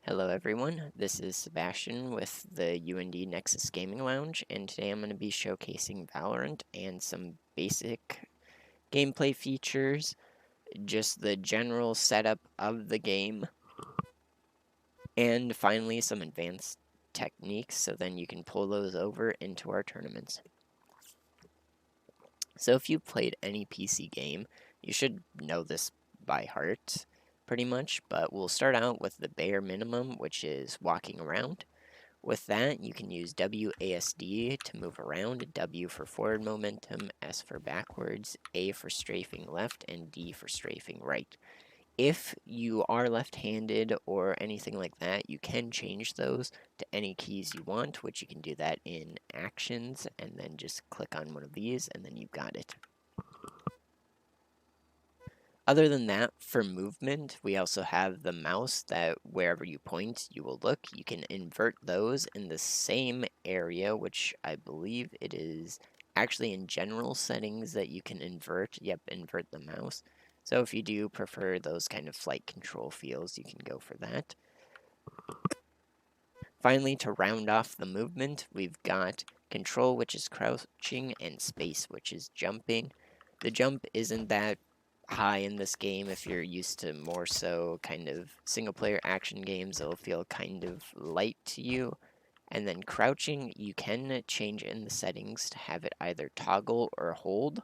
Hello everyone, this is Sebastian with the UND Nexus Gaming Lounge, and today I'm going to be showcasing Valorant and some basic gameplay features, just the general setup of the game, and finally some advanced techniques so then you can pull those over into our tournaments. So if you've played any PC game, you should know this by heart pretty much, but we'll start out with the bare minimum, which is walking around. With that, you can use WASD to move around, W for forward momentum, S for backwards, A for strafing left, and D for strafing right. If you are left-handed or anything like that, you can change those to any keys you want, which you can do that in Actions, and then just click on one of these, and then you've got it. Other than that, for movement, we also have the mouse that wherever you point, you will look. You can invert those in the same area, which I believe it is actually in general settings that you can invert. Yep, invert the mouse. So if you do prefer those kind of flight control feels, you can go for that. Finally, to round off the movement, we've got control, which is crouching, and space, which is jumping. The jump isn't that high in this game. If you're used to more so kind of single player action games, it'll feel kind of light to you. And then crouching, you can change in the settings to have it either toggle or hold.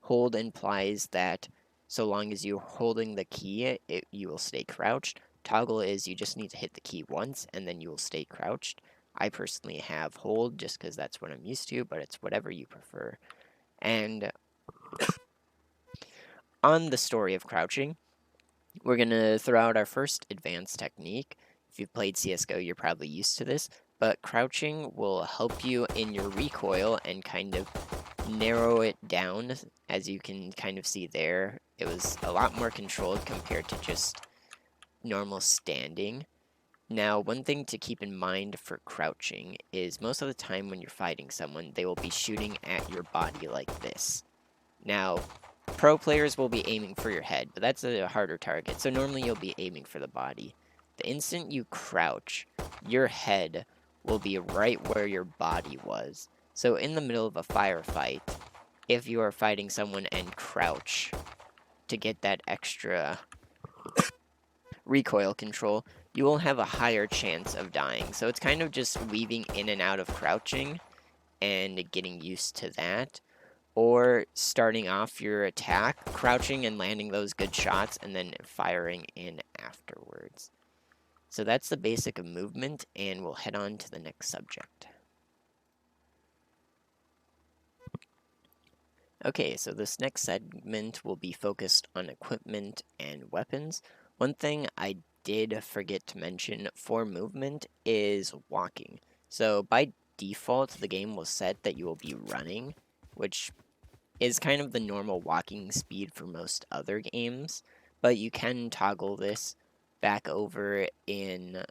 Hold implies that so long as you're holding the key, you will stay crouched. Toggle is you just need to hit the key once and then you will stay crouched. I personally have hold just because that's what I'm used to, but it's whatever you prefer. And on the story of crouching, we're going to throw out our first advanced technique. If you've played CSGO, you're probably used to this, but crouching will help you in your recoil and kind of narrow it down. As you can kind of see there, it was a lot more controlled compared to just normal standing. Now, one thing to keep in mind for crouching is most of the time when you're fighting someone, they will be shooting at your body like this. Now, pro players will be aiming for your head, but that's a harder target, so normally you'll be aiming for the body. The instant you crouch, your head will be right where your body was. So in the middle of a firefight, if you are fighting someone and crouch to get that extra recoil control, you will have a higher chance of dying. So it's kind of just weaving in and out of crouching and getting used to that. Or starting off your attack, crouching and landing those good shots, and then firing in afterwards. So that's the basic of movement, and we'll head on to the next subject. Okay, so this next segment will be focused on equipment and weapons. One thing I did forget to mention for movement is walking. So by default, the game will set that you will be running, which is kind of the normal walking speed for most other games, but you can toggle this back over in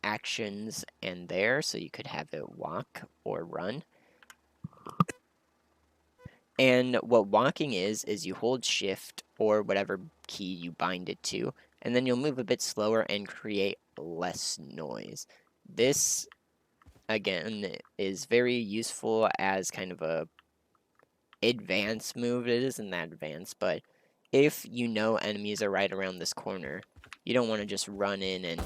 actions and there, so you could have it walk or run. And what walking is you hold shift or whatever key you bind it to, and then you'll move a bit slower and create less noise. This, again, is very useful as kind of a advanced move. It isn't that advanced, but if you know enemies are right around this corner, you don't want to just run in and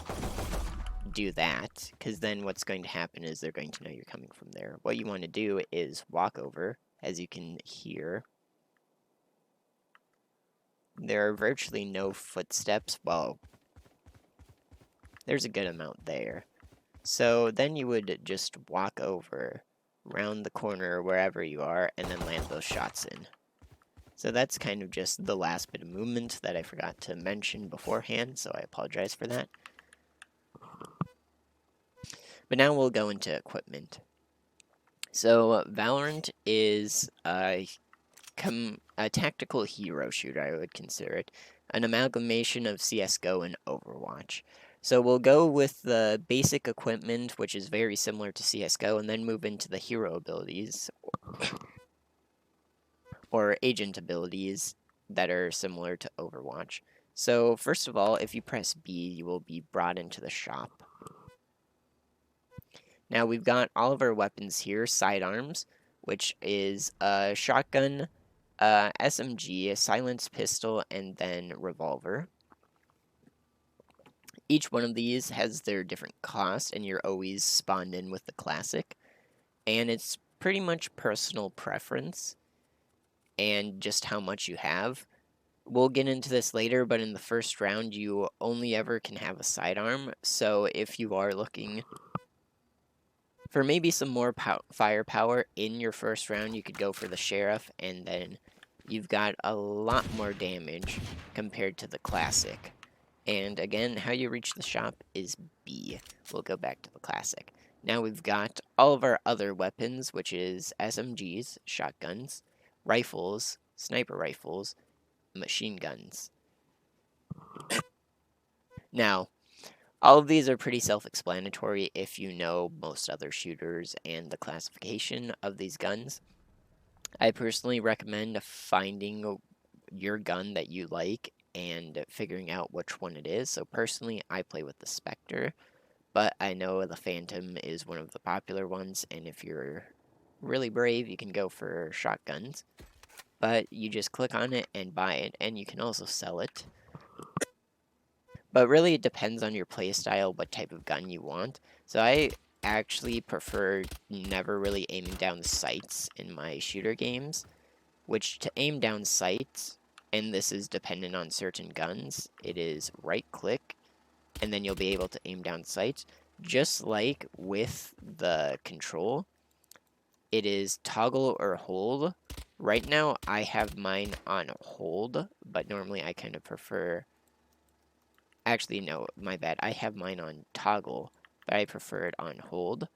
do that, because then what's going to happen is they're going to know you're coming from there. What you want to do is walk over, as you can hear. There are virtually no footsteps. Well, there's a good amount there. So then you would just walk over, round the corner wherever you are, and then land those shots in. So that's kind of just the last bit of movement that I forgot to mention beforehand, so I apologize for that. But now we'll go into equipment. So Valorant is a tactical hero shooter, I would consider it. An amalgamation of CSGO and Overwatch. So we'll go with the basic equipment, which is very similar to CSGO, and then move into the hero abilities, or agent abilities that are similar to Overwatch. So first of all, if you press B, you will be brought into the shop. Now we've got all of our weapons here, sidearms, which is a shotgun, SMG, a silenced pistol, and then revolver. Each one of these has their different cost, and you're always spawned in with the classic. And it's pretty much personal preference and just how much you have. We'll get into this later, but in the first round, you only ever can have a sidearm. So if you are looking for maybe some more firepower in your first round, you could go for the sheriff, and then you've got a lot more damage compared to the classic. And again, how you reach the shop is B. We'll go back to the classic. Now we've got all of our other weapons, which is SMGs, shotguns, rifles, sniper rifles, machine guns. Now, all of these are pretty self-explanatory if you know most other shooters and the classification of these guns. I personally recommend finding your gun that you like and figuring out which one it is. So personally, I play with the Spectre, but I know the Phantom is one of the popular ones, and if you're really brave, you can go for shotguns. But you just click on it and buy it, and you can also sell it. But really, it depends on your playstyle, what type of gun you want. So I actually prefer never really aiming down sights in my shooter games, which to aim down sights, and this is dependent on certain guns, it is right-click, and then you'll be able to aim down sights. Just like with the control, it is toggle or hold. Right now, I have mine on hold, but normally I kind of prefer... Actually, no, my bad. I have mine on toggle, but I prefer it on hold.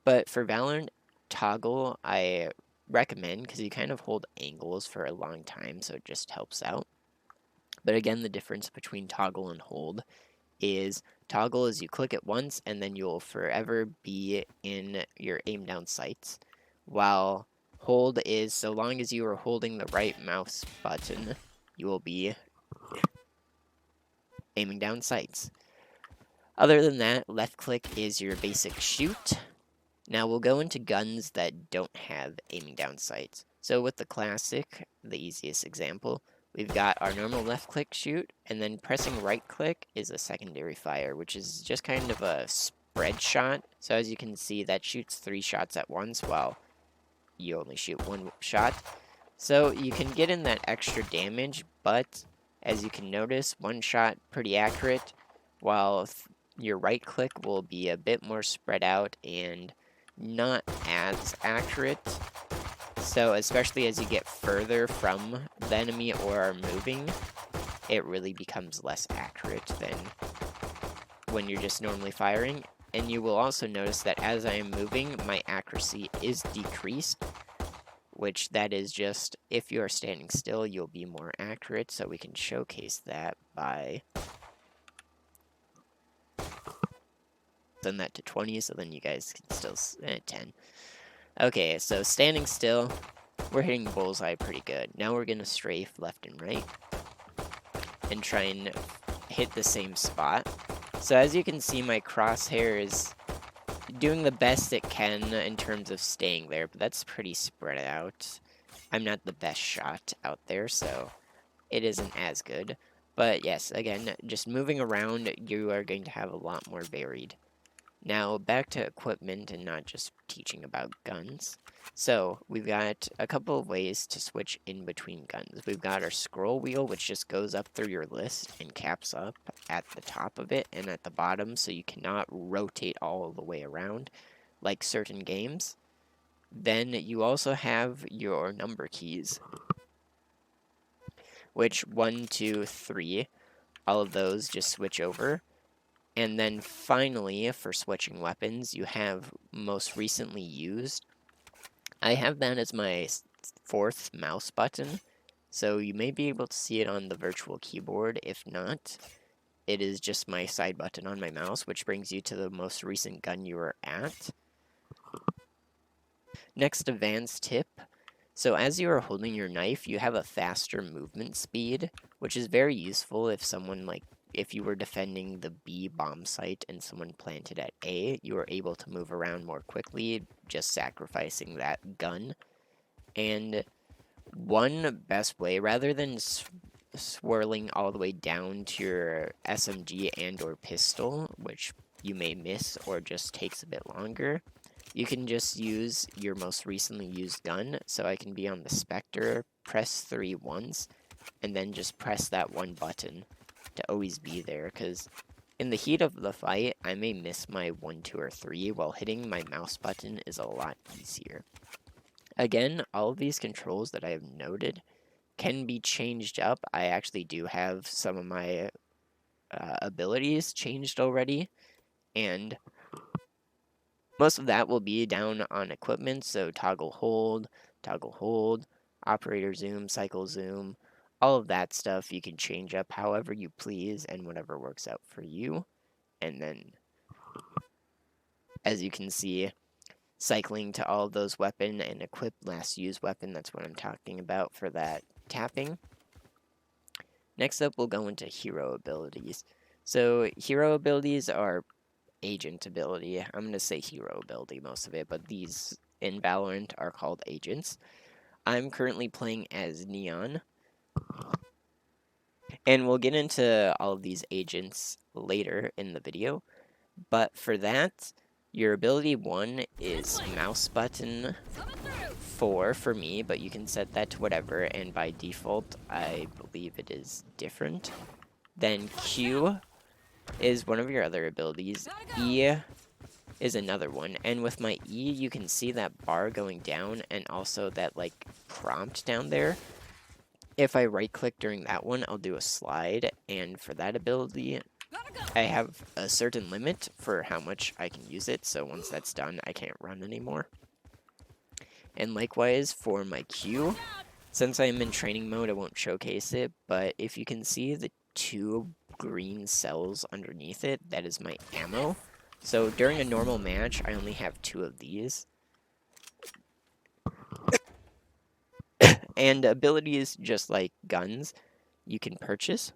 But for Valorant, toggle I recommend because you kind of hold angles for a long time, so it just helps out. But again, the difference between toggle and hold is toggle is you click it once and then you'll forever be in your aim down sights, while hold is so long as you are holding the right mouse button, you will be aiming down sights. Other than that, left click is your basic shoot. Now we'll go into guns that don't have aiming down sights. So with the classic, the easiest example, we've got our normal left click shoot, and then pressing right click is a secondary fire, which is just kind of a spread shot. So as you can see, that shoots 3 shots at once while you only shoot 1 shot. So you can get in that extra damage, but as you can notice, 1 shot pretty accurate, while your right click will be a bit more spread out and not as accurate. So especially as you get further from the enemy or are moving, it really becomes less accurate than when you're just normally firing. And you will also notice that as I am moving, my accuracy is decreased, which that is just if you are standing still, you'll be more accurate. So we can showcase that by send that to 20, so then you guys can still 10. Okay, so standing still, we're hitting bullseye pretty good. Now we're gonna strafe left and right and try and hit the same spot. So as you can see, my crosshair is doing the best it can in terms of staying there, but that's pretty spread out. I'm not the best shot out there, so it isn't as good. But yes, again, just moving around, you are going to have a lot more varied. Now, back to equipment and not just teaching about guns. So, we've got a couple of ways to switch in between guns. We've got our scroll wheel, which just goes up through your list and caps up at the top of it and at the bottom, so you cannot rotate all the way around like certain games. Then you also have your number keys, which 1, 2, 3, all of those just switch over. And then finally, for switching weapons, you have most recently used. I have that as my 4th mouse button, so you may be able to see it on the virtual keyboard. If not, it is just my side button on my mouse, which brings you to the most recent gun you are at. Next advanced tip. So as you are holding your knife, you have a faster movement speed, which is very useful if someone if you were defending the B bomb site and someone planted at A, you were able to move around more quickly, just sacrificing that gun. And one best way, rather than swirling all the way down to your SMG and or pistol, which you may miss or just takes a bit longer, you can just use your most recently used gun. So I can be on the Spectre, press 3 once, and then just press that one button to always be there, because in the heat of the fight, I may miss my 1, 2, or 3, while hitting my mouse button is a lot easier. Again, all of these controls that I have noted can be changed up. I actually do have some of my abilities changed already, and most of that will be down on equipment, so toggle hold, operator zoom, cycle zoom, all of that stuff you can change up however you please and whatever works out for you. And then, as you can see, cycling to all of those weapon and equip last used weapon, that's what I'm talking about for that tapping. Next up, we'll go into hero abilities. So hero abilities are agent ability. I'm going to say hero ability most of it, but these in Valorant are called agents. I'm currently playing as Neon, and we'll get into all of these agents later in the video. But for that, your ability 1 is mouse button 4 for me, but you can set that to whatever, and by default, I believe it is different. Then Q is one of your other abilities. E is another one, and with my E, you can see that bar going down and also that like prompt down there. If I right click during that one, I'll do a slide, and for that ability, I have a certain limit for how much I can use it, so once that's done, I can't run anymore. And likewise for my Q, since I'm in training mode, I won't showcase it, but if you can see the 2 green cells underneath it, that is my ammo. So during a normal match, I only have 2 of these. And abilities, just like guns, you can purchase.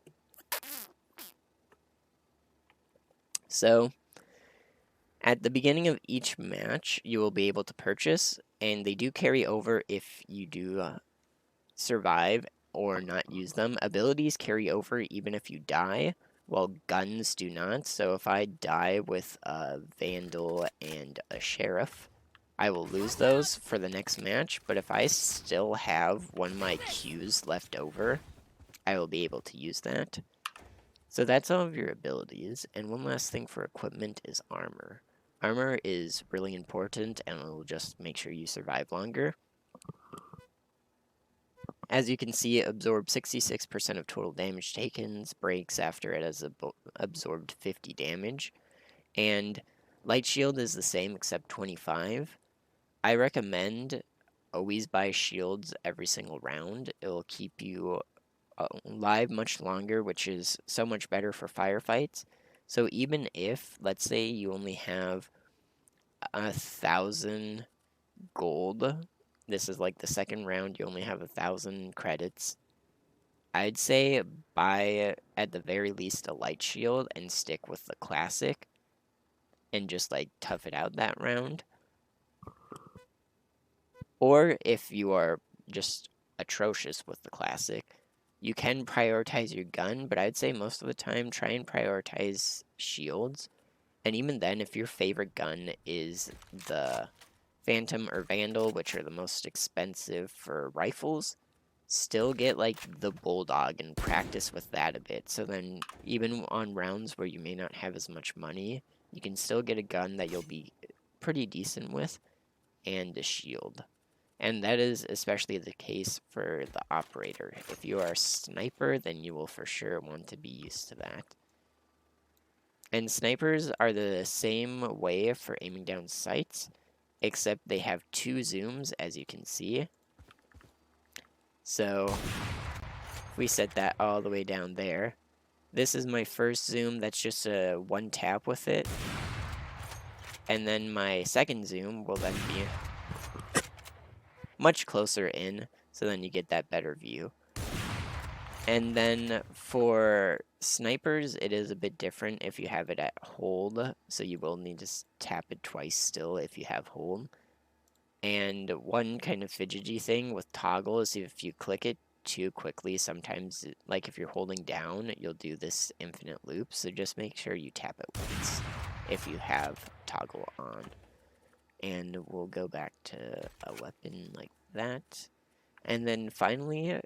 So at the beginning of each match, you will be able to purchase, and they do carry over if you do survive or not use them. Abilities carry over even if you die, while guns do not. So if I die with a Vandal and a Sheriff, I will lose those for the next match, but if I still have one of my Qs left over, I will be able to use that. So that's all of your abilities, and one last thing for equipment is armor. Armor is really important, and it will just make sure you survive longer. As you can see, it absorbs 66% of total damage taken, breaks after it has absorbed 50 damage, and light shield is the same except 25. I recommend always buy shields every single round. It will keep you alive much longer, which is so much better for firefights. So even if, let's say, you only have 1,000 gold, this is like the second round, you only have 1,000 credits, I'd say buy at the very least a light shield and stick with the classic and just like tough it out that round. Or if you are just atrocious with the classic, you can prioritize your gun, but I'd say most of the time try and prioritize shields. And even then, if your favorite gun is the Phantom or Vandal, which are the most expensive for rifles, still get like the Bulldog and practice with that a bit. So then even on rounds where you may not have as much money, you can still get a gun that you'll be pretty decent with and a shield. And that is especially the case for the operator. If you are a sniper, then you will for sure want to be used to that. And snipers are the same way for aiming down sights, except they have 2 zooms, as you can see. So if we set that all the way down there, this is my first zoom, that's just a 1 tap with it. And then my second zoom will then be much closer in, so then you get that better view. And then for snipers, it is a bit different if you have it at hold. So you will need to tap it twice still if you have hold. And one kind of fidgety thing with toggle is if you click it too quickly, sometimes, like if you're holding down, you'll do this infinite loop. So just make sure you tap it once if you have toggle on. And we'll go back to a weapon like that. And then finally,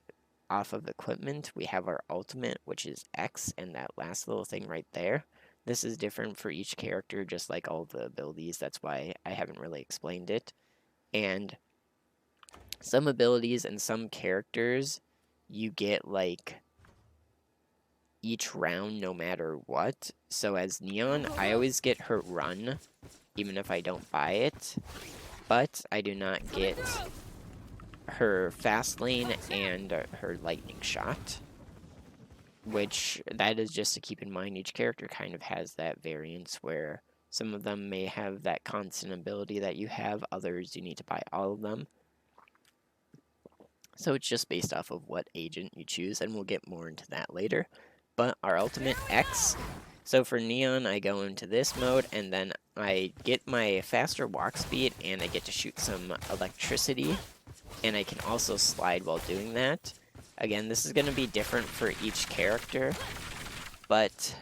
off of equipment, we have our ultimate, which is X, and that last little thing right there. This is different for each character, just like all the abilities. That's why I haven't really explained it. And some abilities and some characters, you get like each round no matter what. So as Neon, I always get her run, even if I don't buy it. But I do not get her fast lane and her lightning shot, which that is just to keep in mind. Each character kind of has that variance where some of them may have that constant ability that you have, others you need to buy all of them. So it's just based off of what agent you choose, and we'll get more into that later. But our ultimate X, so for Neon, I go into this mode, and then I get my faster walk speed, and I get to shoot some electricity, and I can also slide while doing that. Again, this is going to be different for each character, but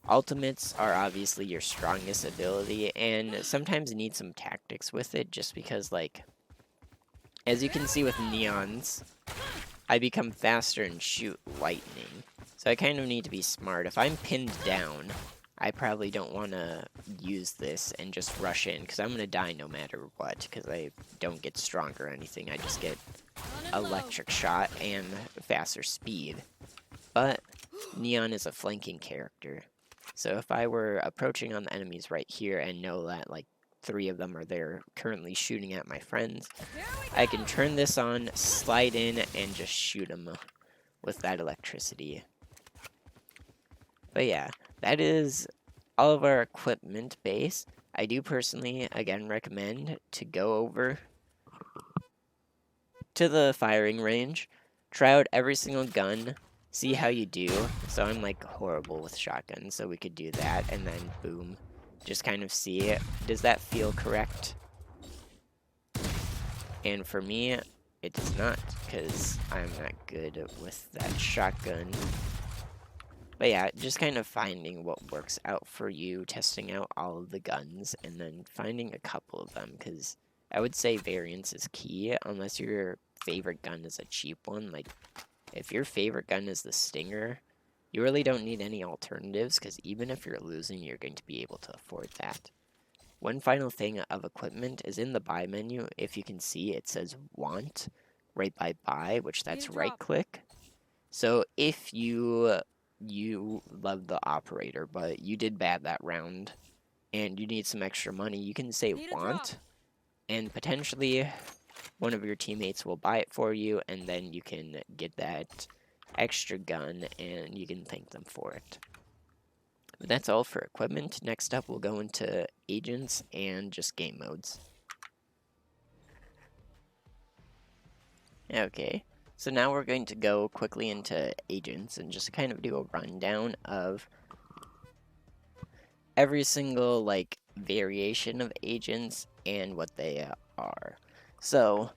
ultimates are obviously your strongest ability, and sometimes you need some tactics with it, just because, like, as you can see with Neons, I become faster and shoot lightning. So I kind of need to be smart. If I'm pinned down, I probably don't want to use this and just rush in, because I'm going to die no matter what, because I don't get stronger or anything. I just get electric shot and faster speed. But Neon is a flanking character. So if I were approaching on the enemies right here and know that, like, 3 of them are there currently shooting at my friends, I can turn this on, slide in, and just shoot them with that electricity. But yeah, that is all of our equipment base. I do personally, again, recommend to go over to the firing range, try out every single gun, see how you do. So I'm like horrible with shotguns, so we could do that, and then boom, just kind of see it. Does that feel correct? And for me, it does not, because I'm not good with that shotgun. But yeah, just kind of finding what works out for you, testing out all of the guns, and then finding a couple of them, because I would say variance is key, unless your favorite gun is a cheap one. Like, if your favorite gun is the Stinger, you really don't need any alternatives, because even if you're losing, you're going to be able to afford that. One final thing of equipment is in the buy menu. If you can see, it says want right by buy, which that's right click. So if you love the operator, but you did bad that round and you need some extra money, you can say want, and potentially one of your teammates will buy it for you, and then you can get that extra gun and you can thank them for it. But that's all for equipment. Next up, we'll go into agents and just game modes. Okay, so now we're going to go quickly into agents and just kind of do a rundown of every single, like, variation of agents and what they are. So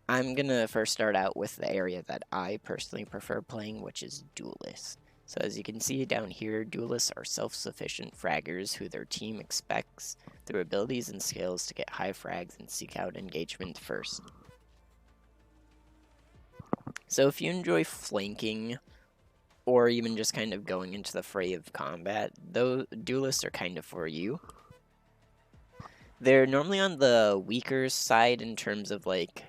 I'm gonna first start out with the area that I personally prefer playing, which is duelists. So as you can see down here, duelists are self-sufficient fraggers who their team expects through abilities and skills to get high frags and seek out engagement first. So if you enjoy flanking, or even just kind of going into the fray of combat, those duelists are kind of for you. They're normally on the weaker side in terms of, like,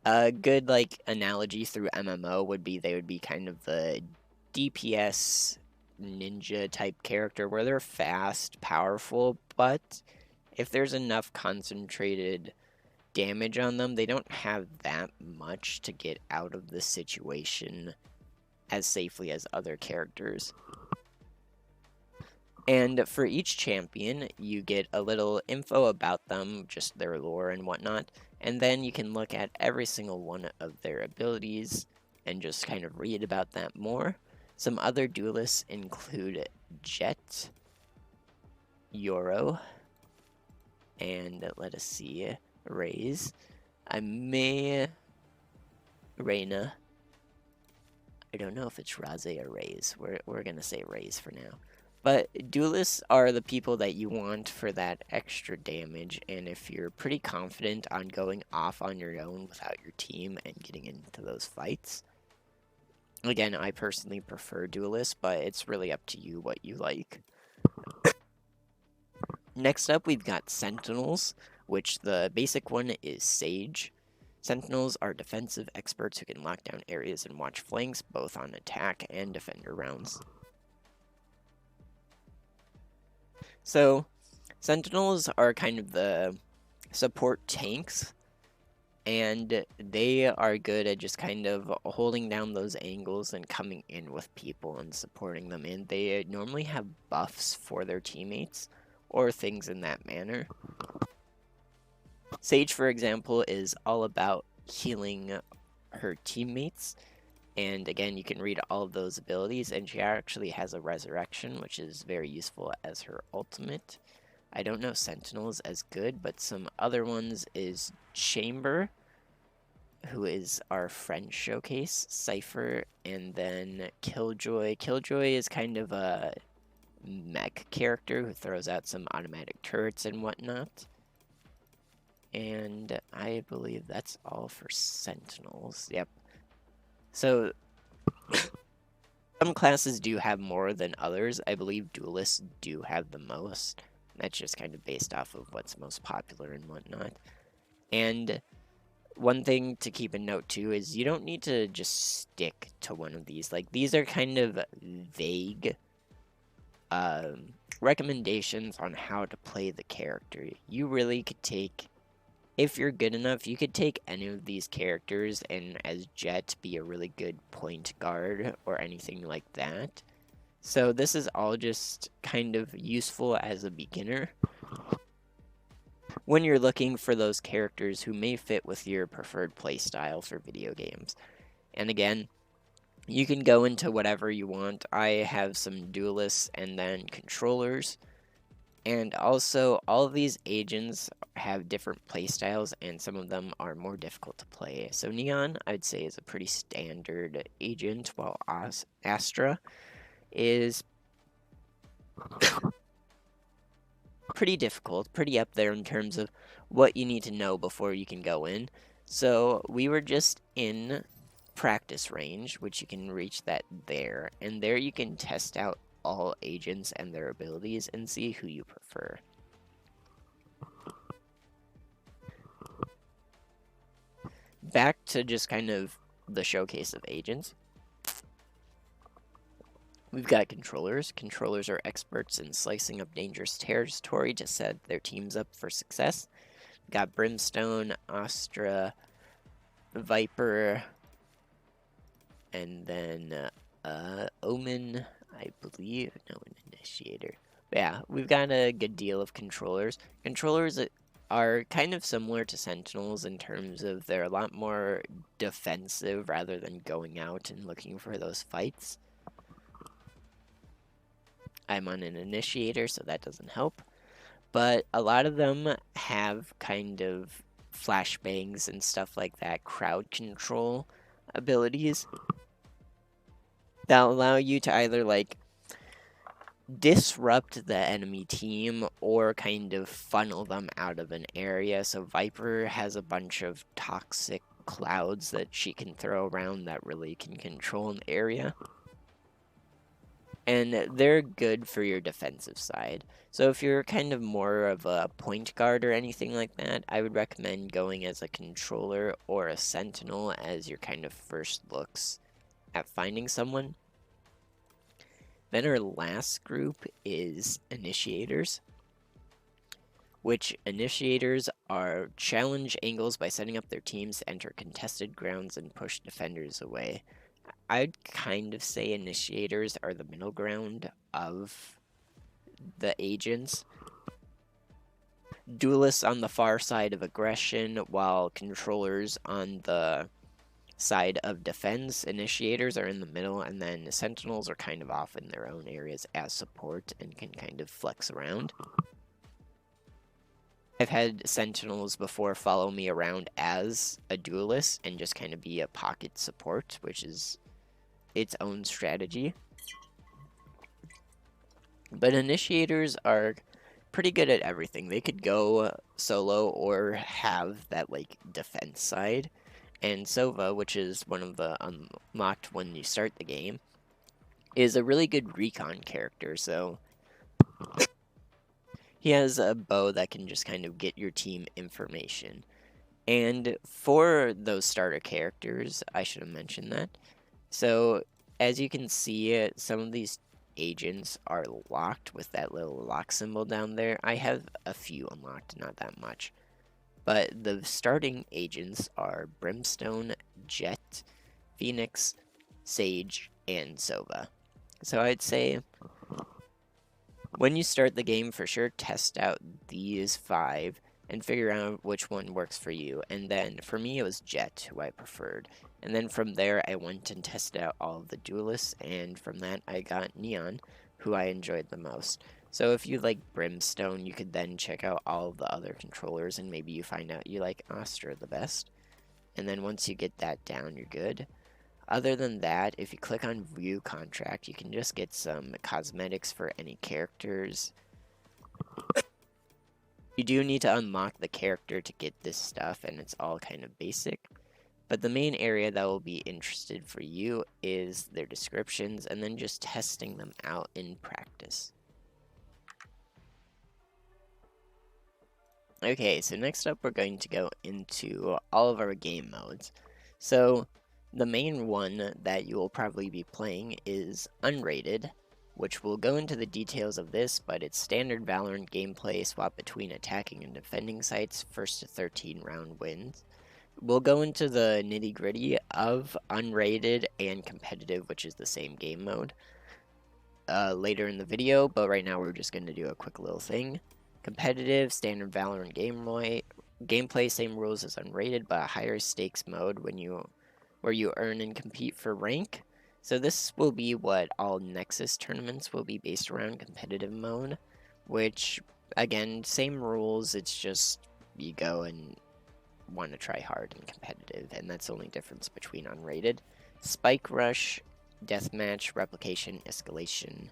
a good, like, analogy through MMO would be they would be kind of the DPS ninja type character where they're fast, powerful, but if there's enough concentrated damage on them, they don't have that much to get out of the situation as safely as other characters. And for each champion, you get a little info about them, just their lore and whatnot, and then you can look at every single one of their abilities and just kind of read about that more. Some other duelists include Jet, Yoro, and let us see, Raze. Reyna. I don't know if it's Raze or Raze. We're gonna say Raze for now. But duelists are the people that you want for that extra damage, and if you're pretty confident on going off on your own without your team and getting into those fights. Again, I personally prefer duelists, but it's really up to you what you like. Next up, we've got Sentinels, which the basic one is Sage. Sentinels are defensive experts who can lock down areas and watch flanks, both on attack and defender rounds. So, Sentinels are kind of the support tanks, and they are good at just kind of holding down those angles and coming in with people and supporting them. And they normally have buffs for their teammates or things in that manner. Sage, for example, is all about healing her teammates. And again, you can read all of those abilities, and she actually has a resurrection, which is very useful as her ultimate. I don't know Sentinels as good, but some other ones is Chamber, who is our friend showcase, Cypher, and then Killjoy. Killjoy is kind of a mech character who throws out some automatic turrets and whatnot. And I believe that's all for Sentinels. Yep. So, some classes do have more than others. I believe duelists do have the most. That's just kind of based off of what's most popular and whatnot. And one thing to keep a note too is you don't need to just stick to one of these. Like, these are kind of vague recommendations on how to play the character. You really could take, if you're good enough, you could take any of these characters and as Jet be a really good point guard or anything like that. So this is all just kind of useful as a beginner when you're looking for those characters who may fit with your preferred playstyle for video games. And again, you can go into whatever you want. I have some duelists and then controllers. And also, all of these agents have different playstyles, and some of them are more difficult to play. So Neon, I'd say, is a pretty standard agent, while Astra is pretty difficult, pretty up there in terms of what you need to know before you can go in. So we were just in practice range, which you can reach that there, and there you can test out all agents and their abilities and see who you prefer. Back to just kind of the showcase of agents. We've got controllers. Controllers are experts in slicing up dangerous territory to set their teams up for success. We've got Brimstone, Astra, Viper, and then Omen, I believe. No, an Initiator. But yeah, we've got a good deal of controllers. Controllers are kind of similar to Sentinels in terms of they're a lot more defensive rather than going out and looking for those fights. I'm on an Initiator, so that doesn't help. But a lot of them have kind of flashbangs and stuff like that, crowd control abilities that allow you to either like disrupt the enemy team or kind of funnel them out of an area. So Viper has a bunch of toxic clouds that she can throw around that really can control an area. And they're good for your defensive side. So if you're kind of more of a point guard or anything like that, I would recommend going as a controller or a sentinel as your kind of first looks at finding someone. Then our last group is initiators, which initiators are challenge angles by setting up their teams to enter contested grounds and push defenders away. I'd kind of say initiators are the middle ground of the agents. Duelists on the far side of aggression, while controllers on the side of defense. Initiators are in the middle, and then sentinels are kind of off in their own areas as support and can kind of flex around. I've had sentinels before follow me around as a duelist and just kind of be a pocket support, which is its own strategy. But initiators are pretty good at everything. They could go solo or have that like defense side. And Sova, which is one of the unlocked when you start the game, is a really good recon character. So he has a bow that can just kind of get your team information. And for those starter characters, I should have mentioned that. So as you can see, some of these agents are locked with that little lock symbol down there. I have a few unlocked, not that much. But the starting agents are Brimstone, Jet, Phoenix, Sage, and Sova. So I'd say when you start the game, for sure, test out these 5 and figure out which one works for you. And then for me, it was Jet, who I preferred. And then from there, I went and tested out all of the duelists, and from that, I got Neon, who I enjoyed the most. So if you like Brimstone, you could then check out all of the other controllers, and maybe you find out you like Astra the best. And then once you get that down, you're good. Other than that, if you click on View Contract, you can just get some cosmetics for any characters. You do need to unlock the character to get this stuff, and it's all kind of basic. But the main area that will be interested for you is their descriptions, and then just testing them out in practice. Okay, so next up we're going to go into all of our game modes. So the main one that you will probably be playing is Unrated, which we'll go into the details of this, but it's standard Valorant gameplay swap between attacking and defending sites, first to 13 round wins. We'll go into the nitty-gritty of Unrated and competitive, which is the same game mode, later in the video, but right now we're just going to do a quick little thing. Competitive, standard Valorant gameplay, same rules as Unrated, but a higher stakes mode where you earn and compete for rank. So this will be what all Nexus tournaments will be based around, competitive mode, which, again, same rules, it's just you go and want to try hard and competitive, and that's the only difference between Unrated. Spike Rush, Deathmatch, Replication, Escalation,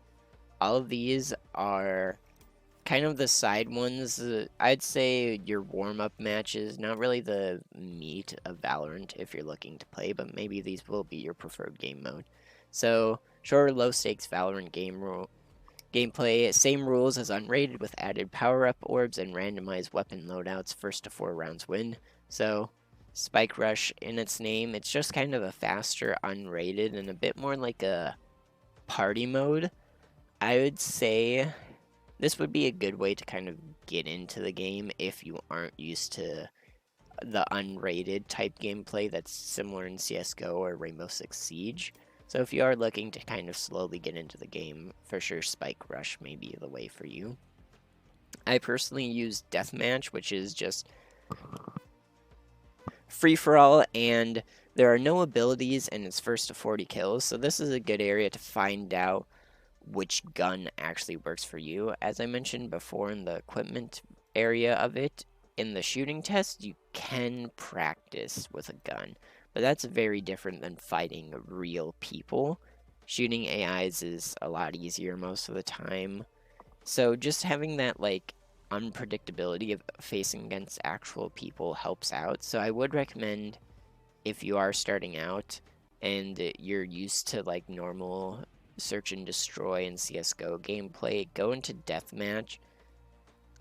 all of these are kind of the side ones. I'd say your warm-up matches, not really the meat of Valorant if you're looking to play, but maybe these will be your preferred game mode. So, shorter, low-stakes Valorant gameplay, same rules as Unrated with added power-up orbs and randomized weapon loadouts, first to 4 rounds win. So, Spike Rush in its name, it's just kind of a faster Unrated and a bit more like a party mode. I would say this would be a good way to kind of get into the game if you aren't used to the unrated type gameplay that's similar in CSGO or Rainbow Six Siege. So if you are looking to kind of slowly get into the game, for sure Spike Rush may be the way for you. I personally use Deathmatch, which is just free-for-all, and there are no abilities, and it's first to 40 kills, so this is a good area to find out which gun actually works for you. As I mentioned before in the equipment area of it, in the shooting test, you can practice with a gun, but that's very different than fighting real people. Shooting AIs is a lot easier most of the time, so just having that, like, unpredictability of facing against actual people helps out. So I would recommend, if you are starting out and you're used to like normal search and destroy and CSGO gameplay, go into Deathmatch,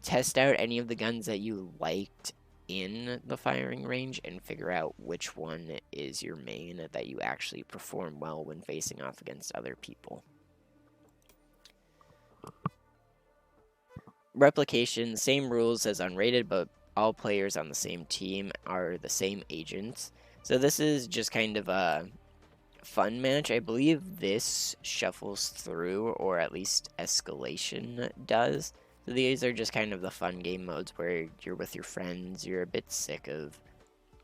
test out any of the guns that you liked in the firing range, and figure out which one is your main that you actually perform well when facing off against other people. Replication, same rules as Unrated, but all players on the same team are the same agents. So this is just kind of a fun match. I believe this shuffles through, or at least Escalation does. So these are just kind of the fun game modes where you're with your friends, you're a bit sick of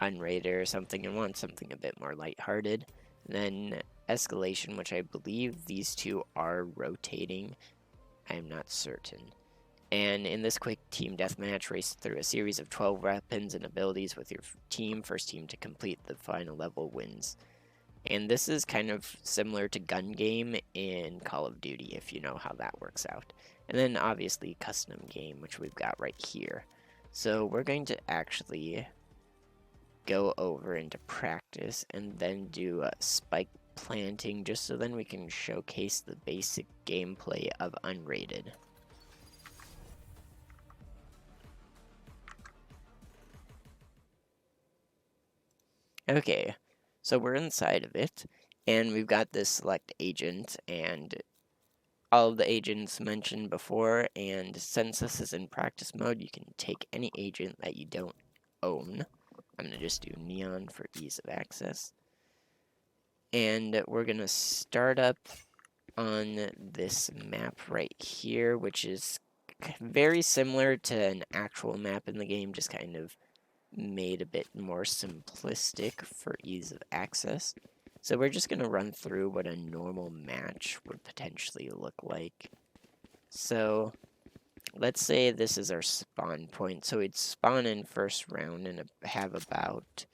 unrated or something and want something a bit more lighthearted. Then escalation, which I believe these two are rotating. I am not certain. And in this quick team deathmatch, race through a series of 12 weapons and abilities with your team. First team to complete the final level wins. And this is kind of similar to gun game in Call of Duty, if you know how that works out. And then obviously custom game, which we've got right here. So we're going to actually go over into practice and then do spike planting, just so then we can showcase the basic gameplay of unrated. Okay, so we're inside of it, and we've got this select agent, and all of the agents mentioned before, and since this is in practice mode, you can take any agent that you don't own. I'm going to just do neon for ease of access. And we're going to start up on this map right here, which is very similar to an actual map in the game, just kind of made a bit more simplistic for ease of access. So we're just going to run through what a normal match would potentially look like. So let's say this is our spawn point. So we'd spawn in first round and have about,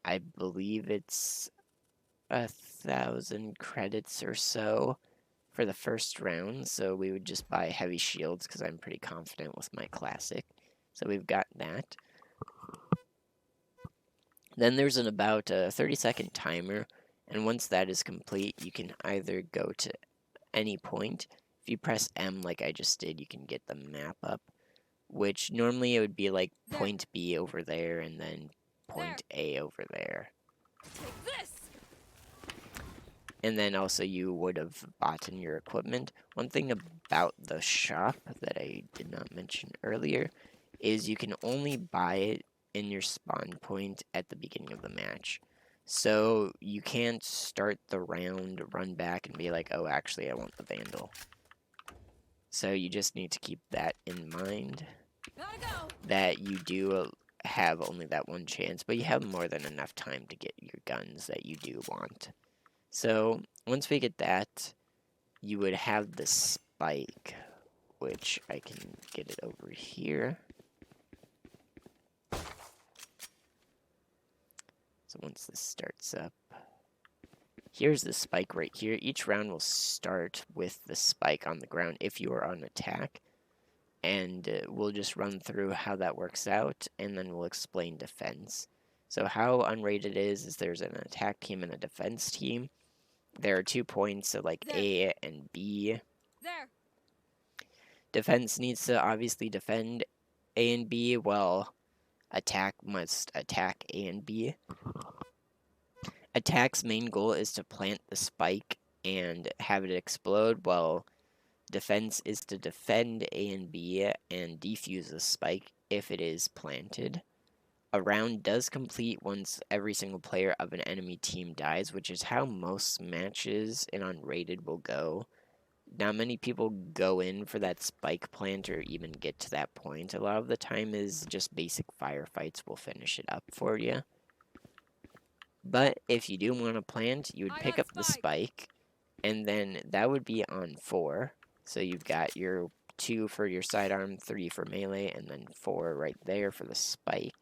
I believe it's 1,000 credits or so for the first round. So we would just buy heavy shields because I'm pretty confident with my classic. So we've got that. Then there's an about a 30-second timer, and once that is complete, you can either go to any point. If you press M like I just did, you can get the map up, which normally it would be like point B over there and then point A over there. Take this. And then also you would have bought in your equipment. One thing about the shop that I did not mention earlier is you can only buy it in your spawn point at the beginning of the match. So you can't start the round, run back, and be like, oh, actually, I want the Vandal. So you just need to keep that in mind, that you do have only that one chance, but you have more than enough time to get your guns that you do want. So once we get that, you would have the spike, which I can get it over here. So once this starts up, here's the spike right here. Each round will start with the spike on the ground if you are on attack. And we'll just run through how that works out, and then we'll explain defense. So how unrated is there's an attack team and a defense team. There are 2 points, so like A and B. There. Defense needs to obviously defend A and B, while attack must attack A and B. Attack's main goal is to plant the spike and have it explode, while defense is to defend A and B and defuse the spike if it is planted. A round does complete once every single player of an enemy team dies, which is how most matches in unrated will go. Not many people go in for that spike plant or even get to that point. A lot of the time is just basic firefights will finish it up for you. But if you do want to plant, you would pick up the spike, and then that would be on 4. So you've got your 2 for your sidearm, 3 for melee, and then 4 right there for the spike.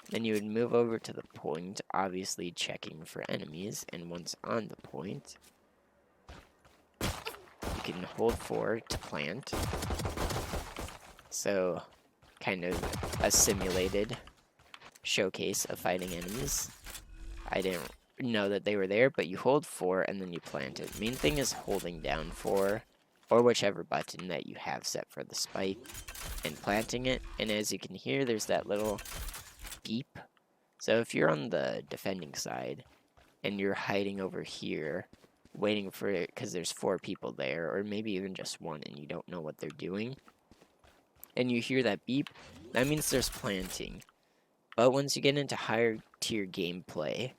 Then you would move over to the point, obviously checking for enemies, and once on the point, you can hold 4 to plant. So, kind of a simulated showcase of fighting enemies. I didn't know that they were there, but you hold 4 and then you plant it. Main thing is holding down 4, or whichever button that you have set for the spike, and planting it. And as you can hear, there's that little beep. So if you're on the defending side and you're hiding over here waiting for it because there's 4 people there, or maybe even just 1, and you don't know what they're doing, and you hear that beep, that means there's planting. But once you get into higher tier gameplay,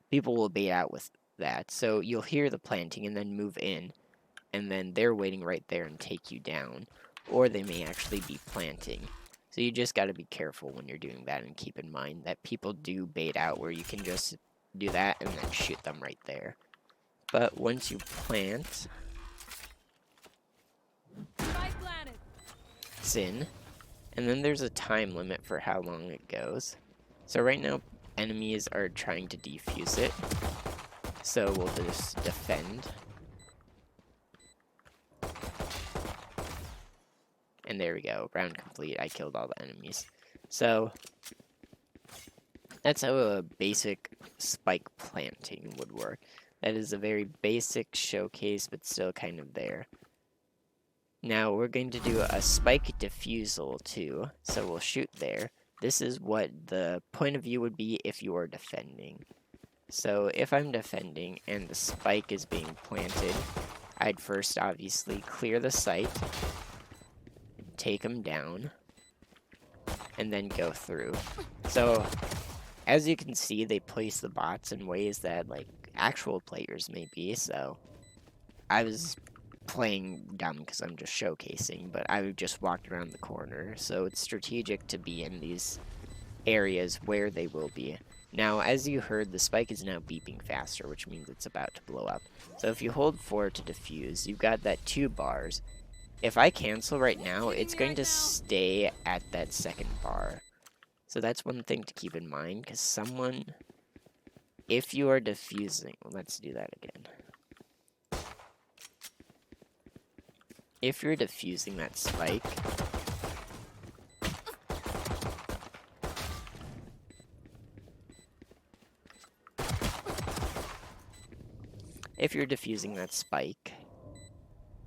people will bait out with that. So you'll hear the planting and then move in, and then they're waiting right there and take you down, or they may actually be planting. So you just got to be careful when you're doing that, and keep in mind that people do bait out where you can just do that and then shoot them right there. But once you plant, it's in, and then there's a time limit for how long it goes. So right now, enemies are trying to defuse it, so we'll just defend. And there we go, round complete. I killed all the enemies. So that's how a basic spike planting would work. That is a very basic showcase, but still kind of there. Now we're going to do a spike diffusal too, so we'll shoot there. This is what the point of view would be if you are defending. So if I'm defending and the spike is being planted, I'd first obviously clear the site, take them down, and then go through. So as you can see, they place the bots in ways that like actual players may be, so I was playing dumb because I'm just showcasing, but I just walked around the corner, so it's strategic to be in these areas where they will be. Now, as you heard, the spike is now beeping faster, which means it's about to blow up. So if you hold 4 to defuse, you've got that 2 bars. If I cancel right now, it's going to stay at that second bar. So that's one thing to keep in mind, because someone, if you are defusing, well, let's do that again. If you're defusing that spike,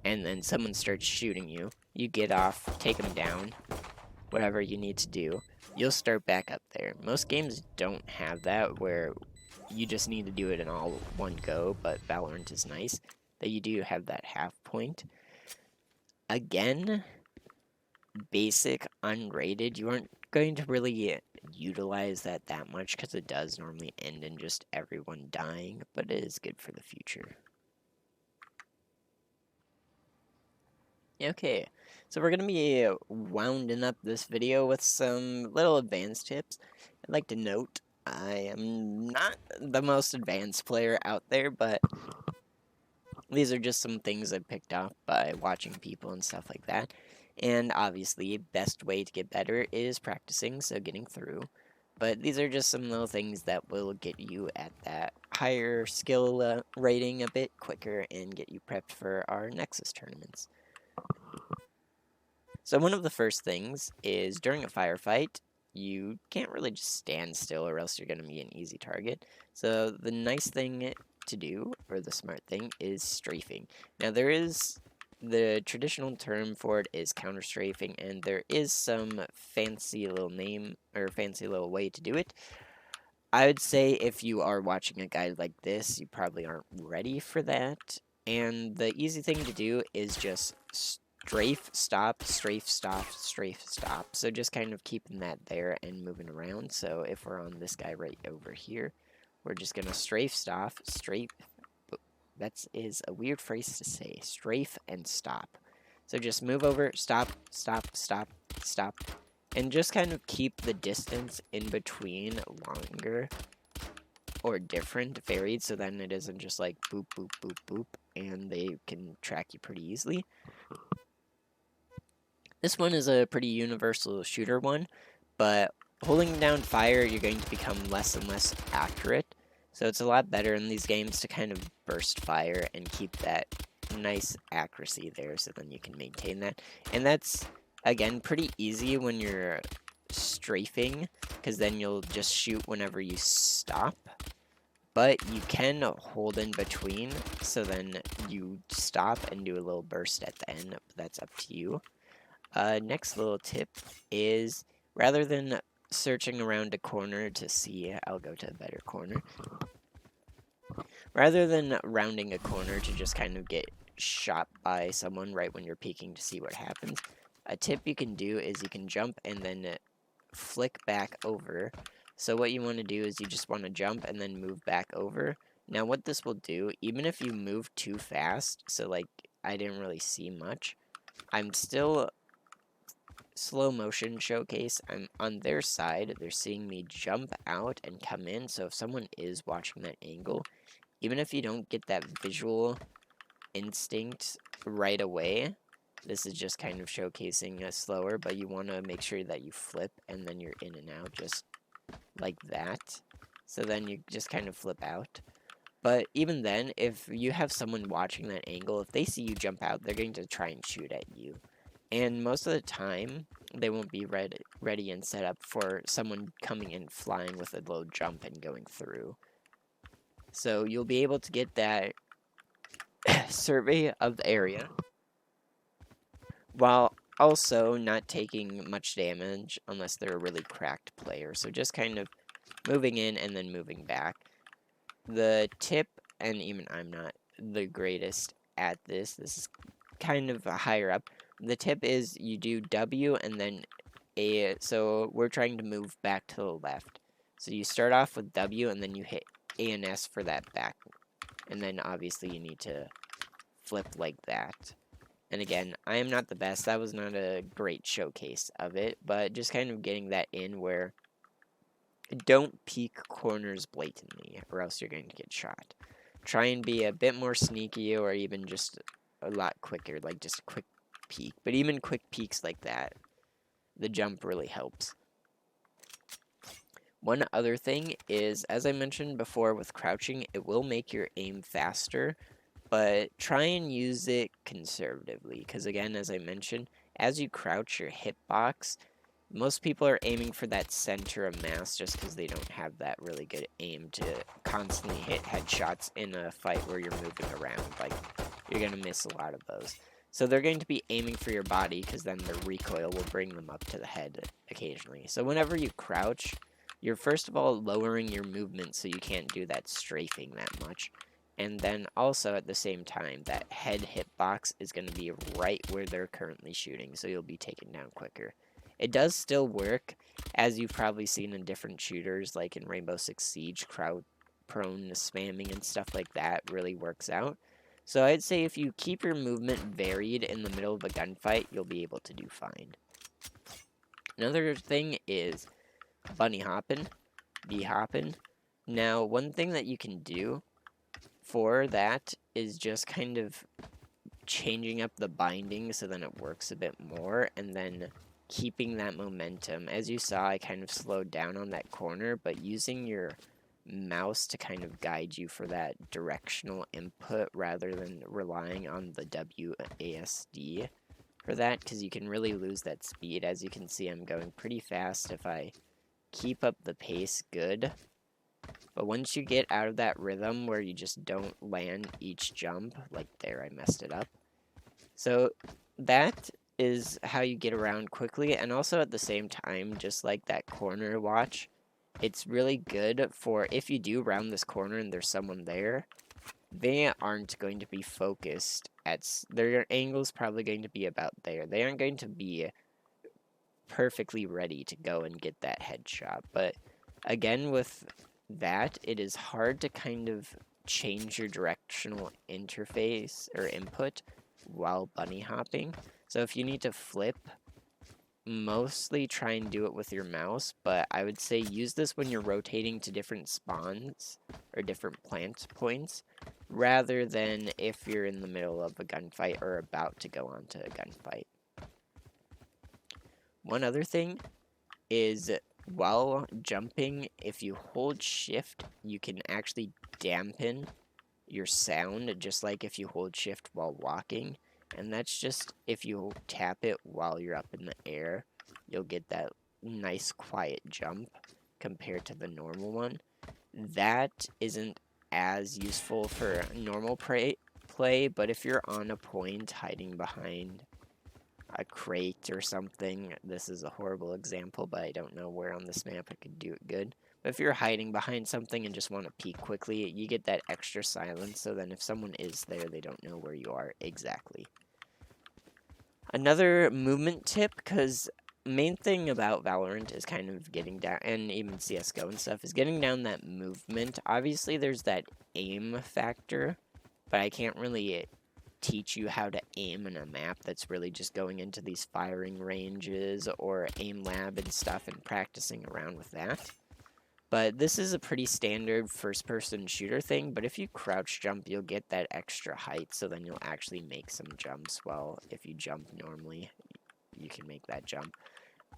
and then someone starts shooting you, you get off, take them down, whatever you need to do, you'll start back up there. Most games don't have that, where you just need to do it in all one go, but Valorant is nice that you do have that half point. Again, basic, unrated, you aren't going to really utilize that much because it does normally end in just everyone dying, but it is good for the future. Okay, so we're going to be wounding up this video with some little advanced tips. I'd like to note I am not the most advanced player out there, but these are just some things I picked up by watching people and stuff like that. And obviously, best way to get better is practicing, so getting through. But these are just some little things that will get you at that higher skill rating a bit quicker and get you prepped for our Nexus tournaments. So one of the first things is during a firefight, you can't really just stand still or else you're going to be an easy target. So the nice thing to do, or the smart thing, is strafing. Now there is, the traditional term for it is counter strafing, and there is some fancy little name or fancy little way to do it. I would say if you are watching a guide like this, you probably aren't ready for that. And the easy thing to do is just strafe, stop, strafe, stop, strafe, stop. So just kind of keeping that there and moving around. So if we're on this guy right over here, we're just going to strafe, stop, strafe. That is a weird phrase to say. Strafe and stop. So just move over, stop, stop, stop, stop. And just kind of keep the distance in between longer or different, varied, so then it isn't just like boop, boop, boop, boop, and they can track you pretty easily. This one is a pretty universal shooter one, but holding down fire, you're going to become less and less accurate. So it's a lot better in these games to kind of burst fire and keep that nice accuracy there, so then you can maintain that. And that's, again, pretty easy when you're strafing, because then you'll just shoot whenever you stop. But you can hold in between, so then you stop and do a little burst at the end. But that's up to you. Next little tip is, rather than searching around a corner to see, I'll go to a better corner. Rather than rounding a corner to just kind of get shot by someone right when you're peeking to see what happens, a tip you can do is you can jump and then flick back over. So what you want to do is you just want to jump and then move back over. Now what this will do, even if you move too fast, so like I didn't really see much, I'm still slow motion showcase, I'm on their side. They're seeing me jump out and come in. So if someone is watching that angle, even if you don't get that visual instinct right away, this is just kind of showcasing a slower, but you want to make sure that you flip and then you're in and out just like that. So then you just kind of flip out. But even then, if you have someone watching that angle, if they see you jump out, they're going to try and shoot at you. And most of the time, they won't be ready and set up for someone coming in flying with a low jump and going through. So you'll be able to get that survey of the area while also not taking much damage unless they're a really cracked player. So just kind of moving in and then moving back. The tip, and even I'm not the greatest at this, this is kind of higher up. The tip is you do W and then A, so we're trying to move back to the left. So you start off with W and then you hit A and S for that back. And then obviously you need to flip like that. And again, I am not the best. That was not a great showcase of it, but just kind of getting that in where don't peek corners blatantly or else you're going to get shot. Try and be a bit more sneaky or even just a lot quicker, like just a quick peek. But even quick peeks like that, the jump really helps. One other thing is, as I mentioned before with crouching, it will make your aim faster, but try and use it conservatively because again, as I mentioned, as you crouch your hitbox, most people are aiming for that center of mass just because they don't have that really good aim to constantly hit headshots in a fight where you're moving around. Like, you're going to miss a lot of those. So they're going to be aiming for your body because then the recoil will bring them up to the head occasionally. So whenever you crouch, you're first of all lowering your movement so you can't do that strafing that much. And then also at the same time, that head hitbox is going to be right where they're currently shooting, so you'll be taken down quicker. It does still work, as you've probably seen in different shooters, like in Rainbow Six Siege, crowd-prone spamming and stuff like that really works out. So I'd say if you keep your movement varied in the middle of a gunfight, you'll be able to do fine. Another thing is bunny hopping, bee hopping. Now, one thing that you can do for that is just kind of changing up the binding so then it works a bit more, and then keeping that momentum. As you saw, I kind of slowed down on that corner, but using your mouse to kind of guide you for that directional input rather than relying on the WASD for that, because you can really lose that speed. As you can see, I'm going pretty fast if I keep up the pace good. But once you get out of that rhythm where you just don't land each jump, like there, I messed it up. So that is how you get around quickly, and also at the same time, just like that corner watch, it's really good for if you do round this corner and there's someone there, they aren't going to be focused at, their angle's probably going to be about there. They aren't going to be perfectly ready to go and get that headshot. But again, with that, it is hard to kind of change your directional interface or input while bunny hopping. So if you need to flip, mostly try and do it with your mouse, but I would say use this when you're rotating to different spawns or different plant points, rather than if you're in the middle of a gunfight or about to go on to a gunfight. One other thing is while jumping, if you hold shift, you can actually dampen your sound, just like if you hold shift while walking. And that's just if you tap it while you're up in the air, you'll get that nice quiet jump compared to the normal one. That isn't as useful for normal play, but if you're on a point hiding behind a crate or something, this is a horrible example, but I don't know where on this map I could do it good. But if you're hiding behind something and just want to peek quickly, you get that extra silence, so then if someone is there, they don't know where you are exactly. Another movement tip, because main thing about Valorant is kind of getting down, and even CSGO and stuff, is getting down that movement. Obviously, there's that aim factor, but I can't really teach you how to aim in a map that's really just going into these firing ranges or aim lab and stuff and practicing around with that. But this is a pretty standard first-person shooter thing, but if you crouch jump, you'll get that extra height, so then you'll actually make some jumps. Well, if you jump normally, you can make that jump.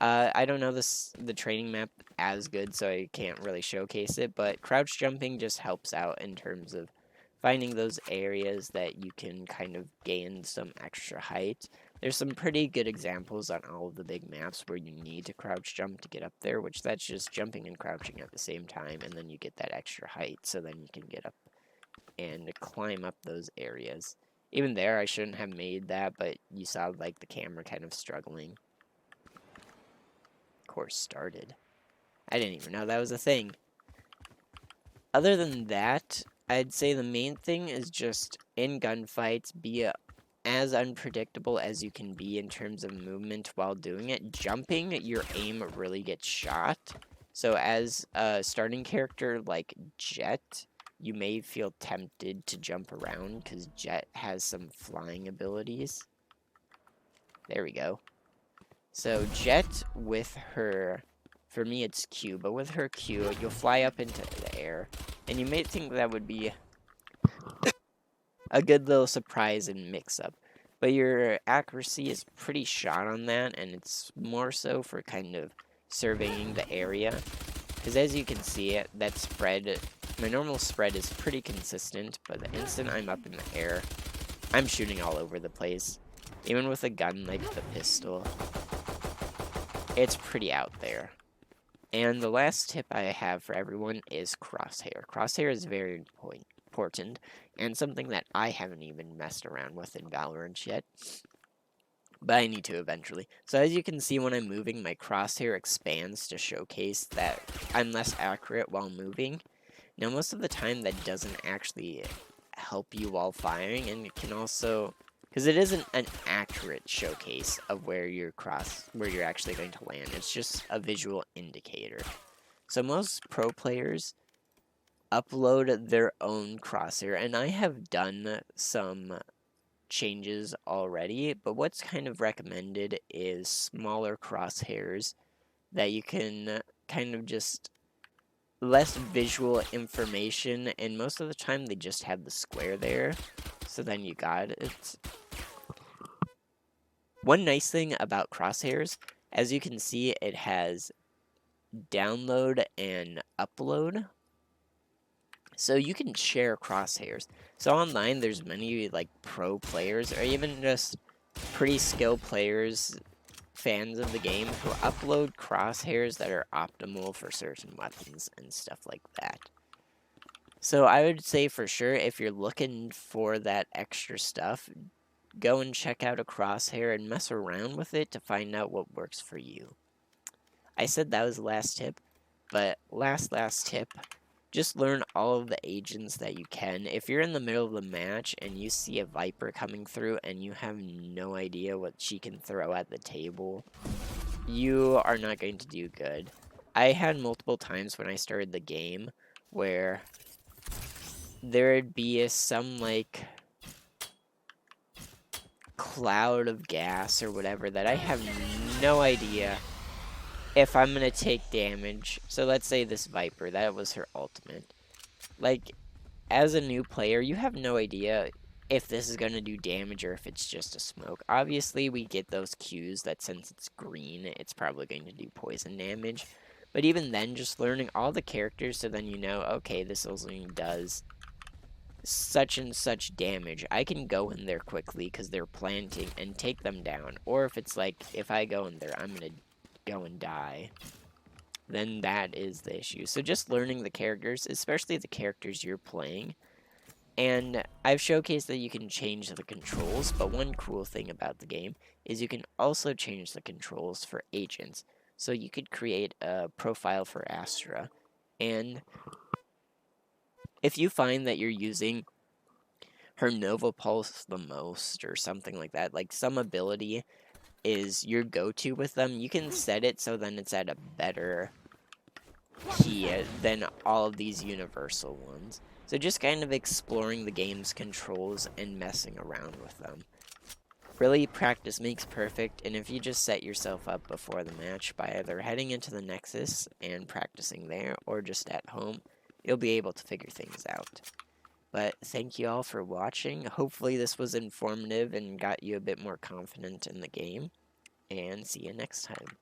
I don't know the training map as good, so I can't really showcase it, but crouch jumping just helps out in terms of finding those areas that you can kind of gain some extra height. There's some pretty good examples on all of the big maps where you need to crouch jump to get up there, which that's just jumping and crouching at the same time, and then you get that extra height, so then you can get up and climb up those areas. Even there, I shouldn't have made that, but you saw like the camera kind of struggling. Course started. I didn't even know that was a thing. Other than that, I'd say the main thing is just in gunfights, be as unpredictable as you can be in terms of movement while doing it. Jumping, your aim really gets shot. So as a starting character like Jet, you may feel tempted to jump around because Jet has some flying abilities. There we go. So Jet with her, for me it's Q, but with her Q, you'll fly up into the air. And you may think that would be a good little surprise and mix-up. But your accuracy is pretty shot on that, and it's more so for kind of surveying the area. Because as you can see, that spread, my normal spread is pretty consistent, but the instant I'm up in the air, I'm shooting all over the place. Even with a gun like the pistol, it's pretty out there. And the last tip I have for everyone is crosshair. Crosshair is very important, and something that I haven't even messed around with in Valorant yet, but I need to eventually. So as you can see, when I'm moving, my crosshair expands to showcase that I'm less accurate while moving. Now, most of the time, that doesn't actually help you while firing, and it can also, because it isn't an accurate showcase of where you're actually going to land. It's just a visual indicator. So most pro players upload their own crosshair, and I have done some changes already, but what's kind of recommended is smaller crosshairs that you can kind of just less visual information, and most of the time they just have the square there, so then you got it. One nice thing about crosshairs, as you can see, it has download and upload. So you can share crosshairs. So online, there's many like pro players or even just pretty skilled players, fans of the game, who upload crosshairs that are optimal for certain weapons and stuff like that. So I would say for sure, if you're looking for that extra stuff, go and check out a crosshair and mess around with it to find out what works for you. I said that was the last tip, but last tip, just learn all of the agents that you can. If you're in the middle of the match and you see a Viper coming through and you have no idea what she can throw at the table, you are not going to do good. I had multiple times when I started the game where there'd be some like cloud of gas or whatever that I have no idea if I'm gonna take damage. So let's say this Viper, that was her ultimate. Like, as a new player, you have no idea if this is gonna do damage or if it's just a smoke. Obviously, we get those cues that since it's green, it's probably going to do poison damage. But even then, just learning all the characters so then you know, okay, this only does such and such damage. I can go in there quickly because they're planting and take them down. Or if it's like, if I go in there, I'm gonna go and die, then that is the issue. So just learning the characters, especially the characters you're playing. And I've showcased that you can change the controls, but one cool thing about the game is you can also change the controls for agents. So you could create a profile for Astra, and if you find that you're using her Nova Pulse the most or something like that, like some ability is your go-to with them, you can set it so then it's at a better key than all of these universal ones. So just kind of exploring the game's controls and messing around with them. Really, practice makes perfect, and if you just set yourself up before the match by either heading into the Nexus and practicing there, or just at home, you'll be able to figure things out. But thank you all for watching. Hopefully this was informative and got you a bit more confident in the game, and see you next time.